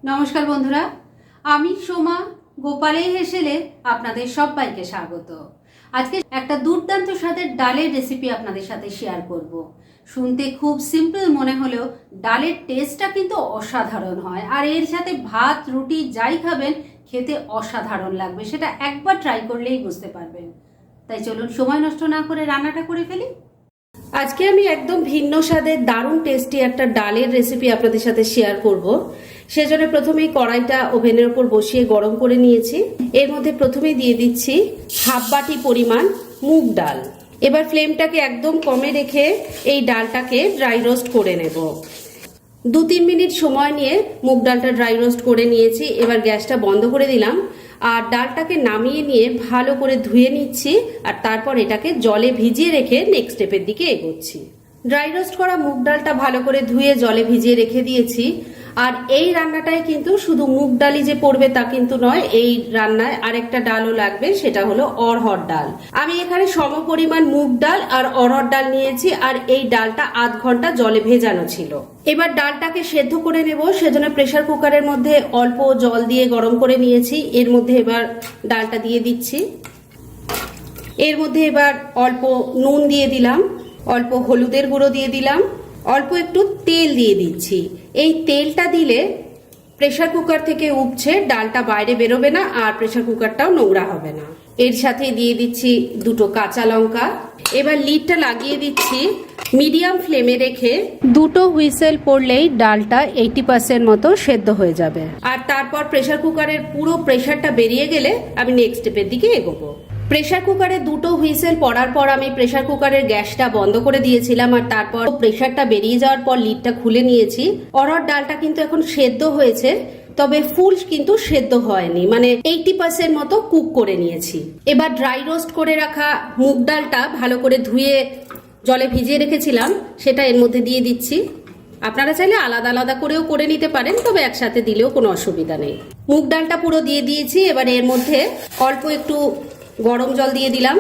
নমস্কার বন্ধুরা, আমি সোমা গোপালের হেসেলে আপনাদের সবাইকে স্বাগত। আজকে একটা দুর্দান্ত স্বাদের ডালের রেসিপি আপনাদের সাথে শেয়ার করব। শুনতে খুব সিম্পল মনে হলেও ডালের টেস্টটা কিন্তু অসাধারণ হয়, আর এর সাথে ভাত রুটি যাই খাবেন খেতে অসাধারণ লাগবে। সেটা একবার ট্রাই করলেই বুঝতে পারবেন। তাই চলুন সময় নষ্ট না করে রান্নাটা করে ফেলি। আজকে আমি একদম ভিন্ন স্বাদের দারুণ টেস্টি একটা ডালের রেসিপি আপনাদের সাথে শেয়ার করব। সেজন্য প্রথমেই কড়াইটা ওভেনের উপর বসিয়ে গরম করে নিয়েছি। এর মধ্যে প্রথমেই দিয়ে দিচ্ছি হাফ বাটি পরিমাণ মুগ ডাল। এবার ফ্লেমটাকে একদম কমে রেখে এই ডালটাকে ড্রাই রোস্ট করে নেব। 2-3 মিনিট সময় নিয়ে মুগ ডালটা ড্রাই রোস্ট করে নিয়েছি। এবার গ্যাসটা বন্ধ করে দিলাম আর ডালটাকে নামিয়ে নিয়ে ভালো করে ধুয়ে নিচ্ছি, আর তারপর এটাকে জলে ভিজিয়ে রেখে নেক্সট স্টেপের দিকে এগোচ্ছি। ড্রাই রোস্ট করা মুগ ডালটা ভালো করে ধুয়ে জলে ভিজিয়ে রেখে দিয়েছি। আর এই রান্নাটায় কিন্তু শুধু মুগ ডালই যে পড়বে তা কিন্তু নয়, এই রান্নায় আরেকটা ডালও লাগবে, সেটা হলো অড়হর ডাল। আমি এখানে সম পরিমাণ মুগ ডাল আর অড়হর ডাল নিয়েছি, আর এই ডালটা আধ ঘন্টা জলে ভেজানো ছিল। এবার ডালটাকে সেদ্ধ করে নেব, সেজন্য প্রেসার কুকারের মধ্যে অল্প জল দিয়ে গরম করে নিয়েছি। এর মধ্যে এবার ডালটা দিয়ে দিচ্ছি। এর মধ্যে এবার অল্প নুন দিয়ে দিলাম, অল্প হলুদের গুঁড়ো দিয়ে দিলাম, অল্প একটু তেল দিয়ে দিচ্ছি। এই তেলটা দিলে প্রেসার কুকার থেকে উপছে ডালটা বাইরে বেরোবে না, আর প্রেসার কুকারটাও নোংরা হবে না। এর সাথে দিয়ে দিচ্ছি 2টো কাঁচা লঙ্কা। এবার লিডটা লাগিয়ে দিচ্ছি। মিডিয়াম ফ্লেমে রেখে 2টো হুইসেল পড়লেই ডালটা 80% মতো সেদ্ধ হয়ে যাবে। আর তারপর প্রেসার কুকারের পুরো প্রেসারটা বেরিয়ে গেলে আমি নেক্সট স্টেপের দিকে এগোবো। প্রেসার কুকারে 2টো হুইসেল পড়ার পর আমি প্রেসার কুকারের গ্যাসটা বন্ধ করে দিয়েছিলাম, আর তারপর প্রেসারটা বেরিয়ে যাওয়ার পর লিডটা খুলে নিয়েছি। অড়হর ডালটা কিন্তু এখন সেদ্ধ হয়েছে, তবে ফুল কিন্তু সেদ্ধ হয়নি, মানে 80% মতো কুক করে নিয়েছি। এবার ড্রাই রোস্ট করে রাখা মুগ ডালটা ভালো করে ধুয়ে জলে ভিজিয়ে রেখেছিলাম, সেটা এর মধ্যে দিয়ে দিচ্ছি। আপনারা চাইলে আলাদা আলাদা করেও করে নিতে পারেন, তবে একসাথে দিলেও কোনো অসুবিধা নেই। মুগ ডালটা পুরো দিয়ে দিয়েছি। এবার এর মধ্যে অল্প একটু গরম জল দিয়ে দিলাম,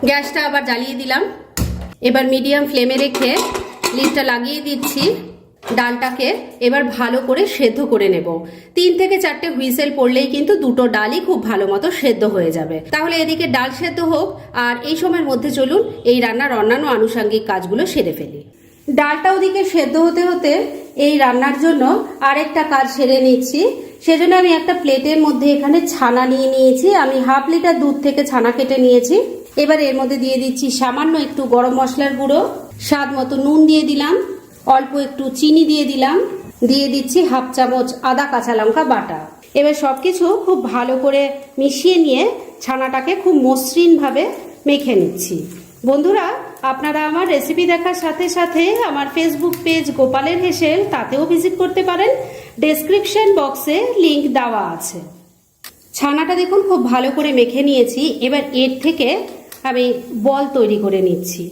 গ্যাসটা আবার জ্বালিয়ে দিলাম। এবার মিডিয়াম ফ্লেমে রেখে লিডটা লাগিয়ে দিচ্ছি। ডালটাকে এবার ভালো করে সেদ্ধ করে নেব। 3 থেকে 4টে হুইসেল পড়লেই কিন্তু 2টো ডালই খুব ভালো মতো সেদ্ধ হয়ে যাবে। তাহলে এদিকে ডাল সেদ্ধ হোক, আর এই সময়ের মধ্যে চলুন এই রান্নার অন্যান্য আনুষঙ্গিক কাজগুলো সেরে ফেলি। ডালটা ওদিকে সেদ্ধ হতে হতে এই রান্নার জন্য আরেকটা কাজ সেরে নিচ্ছি। সেজন্য আমি একটা প্লেটের মধ্যে এখানে ছানা নিয়ে নিয়েছি। আমি হাফ লিটার দুধ থেকে ছানা কেটে নিয়েছি। এবার এর মধ্যে দিয়ে দিচ্ছি সামান্য একটু গরম মশলার গুঁড়ো, স্বাদ মতো নুন দিয়ে দিলাম, অল্প একটু চিনি দিয়ে দিলাম, দিয়ে দিচ্ছি হাফ চামচ আদা কাঁচা লঙ্কা বাটা। এবার সবকিছু খুব ভালো করে মিশিয়ে নিয়ে ছানাটাকে খুব মসৃণভাবে মেখে নিচ্ছি। বন্ধুরা, আপনারা আমার রেসিপি দেখার সাথে সাথে আমার ফেসবুক পেজ গোপালের হেসেল, তাতেও ভিজিট করতে পারেন। ডেসক্রিপশন বক্সে লিংক দেওয়া আছে। ছানাটা দেখুন খুব ভালো করে মেখে নিয়েছি। এবার এর থেকে আমি বল তৈরি করে নিচ্ছি।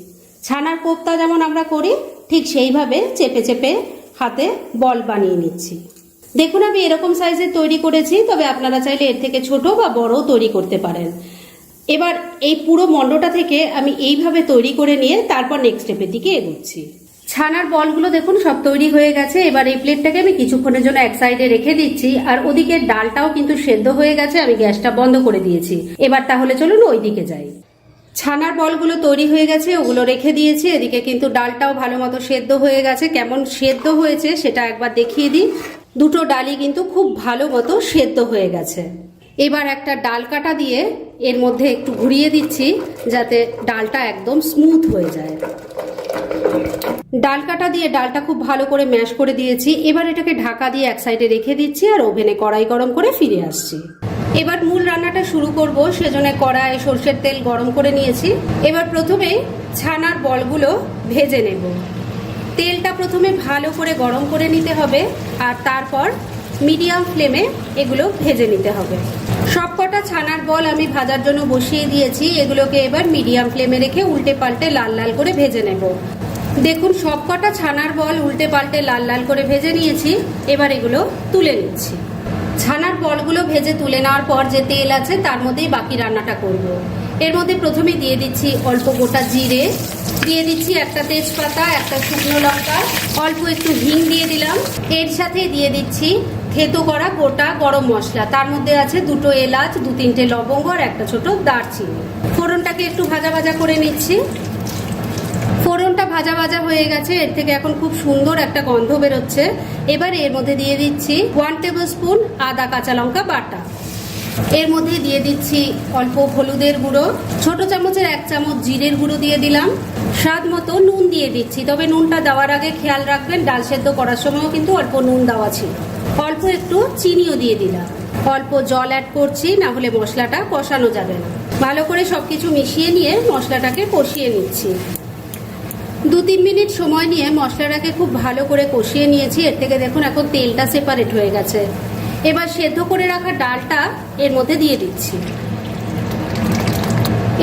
ছানার কোপ্তা যেমন আমরা করি, ঠিক সেইভাবে চেপে চেপে হাতে বল বানিয়ে নিচ্ছি। দেখুন আমি এরকম সাইজের তৈরি করেছি, তবে আপনারা চাইলে এর থেকে ছোট বা বড়ও তৈরি করতে পারেন। এবার এই পুরো মণ্ডটা থেকে আমি এইভাবে তৈরি করে নিয়ে তারপর নেক্সট স্টেপের দিকে এগোচ্ছি। ছানার বলগুলো দেখুন সব তৈরি হয়ে গেছে। এবার এই প্লেটটাকে আমি কিছুক্ষণের জন্য এক সাইডে রেখে দিচ্ছি, আর ওদিকে ডালটাও কিন্তু সেদ্ধ হয়ে গেছে। আমি গ্যাসটা বন্ধ করে দিয়েছি। এবার তাহলে চলুন ওই দিকে যাই। ছানার বলগুলো তৈরি হয়ে গেছে, ওগুলো রেখে দিয়েছি। এদিকে কিন্তু ডালটাও ভালো মতো সেদ্ধ হয়ে গেছে। কেমন সেদ্ধ হয়েছে সেটা একবার দেখিয়ে দিই। 2টো ডালই কিন্তু খুব ভালো মতো সেদ্ধ হয়ে গেছে। এবার একটা ডাল কাটা দিয়ে এর মধ্যে একটু ঘুরিয়ে দিচ্ছি, যাতে ডালটা একদম স্মুথ হয়ে যায়। ডাল কাটা দিয়ে ডালটা খুব ভালো করে ম্যাশ করে দিয়েছি। এবার এটাকে ঢাকা দিয়ে এক সাইডে রেখে দিচ্ছি, আর ওভেনে কড়াই গরম করে ফিরে আসছি। এবার মূল রান্নাটা শুরু করব, সেজন্য কড়াই সরষের তেল গরম করে নিয়েছি। এবার প্রথমে ছানার বলগুলো ভেজে নেব। তেলটা প্রথমে ভালো করে গরম করে নিতে হবে, আর তারপর মিডিয়াম ফ্লেমে এগুলো ভেজে নিতে হবে। সবকটা ছানার বল আমি ভাজার জন্য বসিয়ে দিয়েছি। এগুলোকে এবার মিডিয়াম ফ্লেমে রেখে উল্টে পাল্টে লাল লাল করে ভেজে নেব। দেখুন সবকটা ছানার বল উল্টে পাল্টে লাল লাল করে ভেজে নিয়েছি। এবার এগুলো তুলে নিচ্ছি। ছানার বলগুলো ভেজে তুলে নেওয়ার পর যে তেল আছে তার মধ্যেই বাকি রান্নাটা করব। এর মধ্যে প্রথমে দিয়ে দিচ্ছি অল্প গোটা জিরে, দিয়ে দিচ্ছি একটা তেজপাতা, একটা শুকনো লঙ্কা, অল্প একটু হিং দিয়ে দিলাম। এর সাথে দিয়ে দিচ্ছি থেতো করা গোটা গরম মশলা, তার মধ্যে আছে 2টো এলাচ, 2-3টে লবঙ্গ আর একটা ছোট দারচিনি। ফোড়নটাকে একটু ভাজা ভাজা করে নিচ্ছি। ফোড়নটা ভাজা ভাজা হয়ে গেছে, এর থেকে এখন খুব সুন্দর একটা গন্ধ বেরোচ্ছে। এবার এর মধ্যে দিয়ে দিচ্ছি 1 টেবিল স্পুন আদা কাঁচা লঙ্কা বাটা। এর মধ্যে দিয়ে দিচ্ছি অল্প হলুদের গুঁড়ো, ছোট চামচের 1 চামচ জিরের গুঁড়ো দিয়ে দিলাম, স্বাদ মতো নুন দিয়ে দিচ্ছি। তবে নুনটা দেওয়ার আগে খেয়াল রাখবেন, ডাল সেদ্ধ করার সময়ও কিন্তু অল্প নুন দেওয়া ছিল। অল্প একটু চিনিও দিয়ে দিলাম। অল্প জল অ্যাড করছি, না হলে মশলাটা কষানো যাবে না। ভালো করে সবকিছু মিশিয়ে নিয়ে মশলাটাকে কষিয়ে নিচ্ছি। 2-3 মিনিট সময় নিয়ে মশলাটাকে খুব ভালো করে কষিয়ে নিয়েছি। এর থেকে দেখুন এখন তেলটা সেপারেট হয়ে গেছে। এবার সেদ্ধ করে রাখা ডালটা এর মধ্যে দিয়ে দিচ্ছি।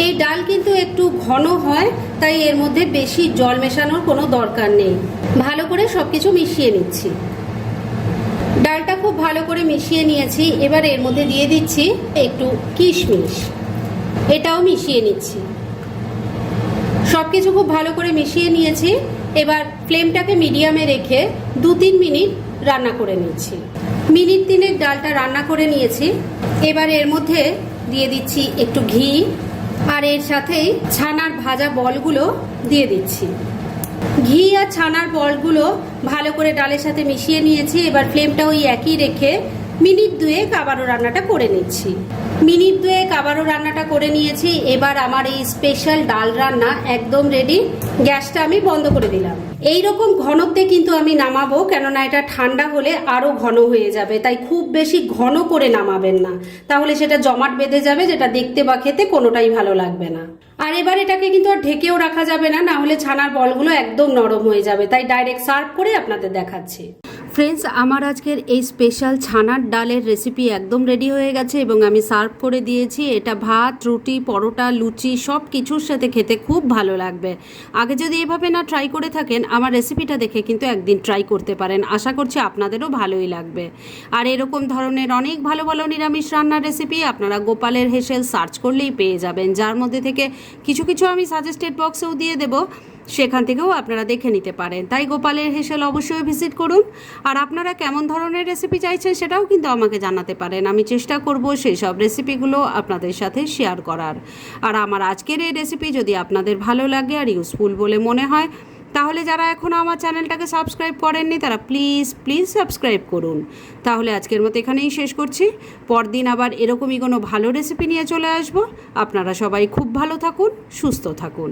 এই ডাল কিন্তু একটু ঘন হয়, তাই এর মধ্যে বেশি জল মেশানোর কোনো দরকার নেই। ভালো করে সবকিছু মিশিয়ে নিচ্ছি। ডালটা খুব ভালো করে মিশিয়ে নিয়েছি। এবার এর মধ্যে দিয়ে দিচ্ছি একটু কিশমিশ, এটাও মিশিয়ে নিচ্ছি। সবকিছু খুব ভালো করে মিশিয়ে নিয়েছি। এবার ফ্লেমটাকে মিডিয়ামে রেখে 2-3 মিনিট রান্না করে নিচ্ছি। মিনিট 3 ডালটা রান্না করে নিয়েছি। এবার এর মধ্যে দিয়ে দিচ্ছি একটু ঘি, আর এর সাথেই ছানার ভাজা বলগুলো দিয়ে দিচ্ছি। ঘি আর ছানার বলগুলো ভালো করে ডালের সাথে মিশিয়ে নিয়েছি। এবার ফ্লেমটা ওই একই রেখে মিনিট 2 আবারও রান্নাটা করে নিচ্ছি। মিনিট 2 আবারও রান্নাটা করে নিয়েছি। এবার আমার এই স্পেশাল ডাল রান্না একদম রেডি। গ্যাসটা আমি বন্ধ করে দিলাম। এই রকম ঘনত্বে কিন্তু আমি নামাবো, কেননা এটা ঠান্ডা হলে আরো ঘন হয়ে যাবে, তাই খুব বেশি ঘন করে নামাবেন না, তাহলে সেটা জমাট বেঁধে যাবে, যেটা দেখতে বা খেতে কোনোটাই ভালো লাগবে না। আর এবার এটাকে কিন্তু আর ঢেকেও রাখা যাবে না, না হলে ছানার বলগুলো একদম নরম হয়ে যাবে। তাই ডাইরেক্ট সার্ভ করে আপনাদের দেখাচ্ছি। ফ্রেন্ডস, আমার আজকের এই স্পেশাল ছানার ডালের রেসিপি একদম রেডি হয়ে গেছে এবং আমি সার্ভ করে দিয়েছি। এটা ভাত, রুটি, পরোটা, লুচি সব কিছুর সাথে খেতে খুব ভালো লাগবে। আগে যদি এভাবে না ট্রাই করে থাকেন, আমার রেসিপিটা দেখে কিন্তু একদিন ট্রাই করতে পারেন। আশা করছি আপনাদেরও ভালোই লাগবে। আর এরকম ধরনের অনেক ভালো ভালো নিরামিষ রান্নার রেসিপি আপনারা গোপালের হেসেল সার্চ করলেই পেয়ে যাবেন, যার মধ্যে থেকে কিছু কিছু আমি সাজেস্টেড বক্সেও দিয়ে দেবো, সেখান থেকেও আপনারা দেখে নিতে পারেন। তাই গোপালের হেসেল অবশ্যই ভিজিট করুন। আর আপনারা কেমন ধরনের রেসিপি চাইছেন সেটাও কিন্তু আমাকে জানাতে পারেন। আমি চেষ্টা করব সেই সব রেসিপিগুলো আপনাদের সাথে শেয়ার করার। আর আমার আজকের এই রেসিপি যদি আপনাদের ভালো লাগে আর ইউজফুল বলে মনে হয়, তাহলে যারা এখনও আমার চ্যানেলটাকে সাবস্ক্রাইব করেননি তারা প্লিজ সাবস্ক্রাইব করুন। তাহলে আজকের মতো এখানেই শেষ করছি। পরদিন আবার এরকমই কোনো ভালো রেসিপি নিয়ে চলে আসব। আপনারা সবাই খুব ভালো থাকুন, সুস্থ থাকুন।